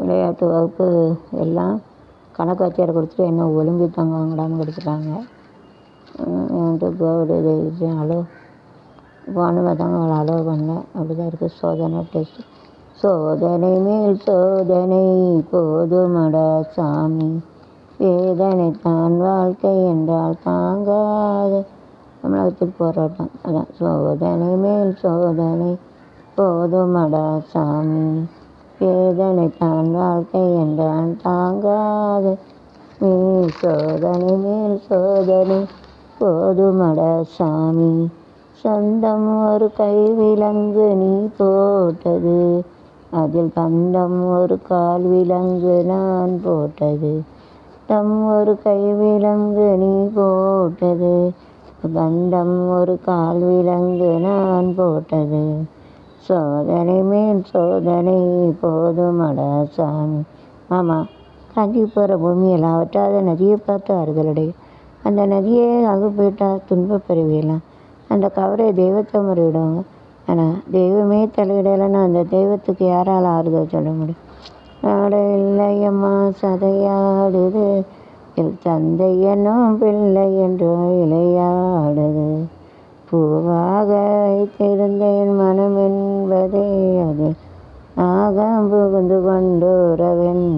விளையாட்டு வகுப்பு எல்லாம் கணக்கு வாத்தியார் கொடுத்துட்டு என்ன ஒலிம்பி தங்கங்கடான்னு கொடுத்துட்டாங்க. என்கிட்ட போர்டு எழுதினாலும் போன பார்த்தாங்க அவளை அலோவ் பண்ணல. அப்படி தான் இருக்குது சோதனை டெஸ்ட்டு. சோதனை மேல் சோதனை போதுமடா சாமி, வேதனைத்தான் வாழ்க்கை என்றால் தாங்காது. தமிழகத்தில் போராட்டம். அதான் சோதனை மேல் சோதனை போதுமடா சாமி, வேதனைத்தான் வாழ்க்கை என்றால் தாங்காது. மேல் சோதனை மேல் சோதனை போதுமடா சாமி, சொந்தம் ஒரு கைவிலங்கு நீ போட்டது, அதில் பந்தம் ஒரு கால் விலங்கு நான் போட்டது. தம் ஒரு கைவிலங்கு நீ போட்டது, பந்தம் ஒரு கால் விலங்கு நான் போட்டது. சோதனை மேல் சோதனை போதுமடா சாமி. ஆமாம், காஞ்சி போகிற பூமியெல்லாம் வற்றாத நதியை பார்த்து ஆறுதலடைய. அந்த நதியே அங்கே போயிட்டா துன்பப்பிறவியெல்லாம். அந்த கவரை தெய்வத்தை முறையிடுவாங்க. ஆனால் தெய்வமே தலையிடலைன்னா அந்த தெய்வத்துக்கு யாரால் ஆறுதல் சொல்ல முடியும்? நாட இல்லையம்மா சதையாடுது, தந்தை என்னும் பிள்ளை என்றோ விளையாடுது. பூவாக வைத்திருந்தேன் மனம் என்பதே அது, நாகம் புகுந்து கொண்டு உறவென்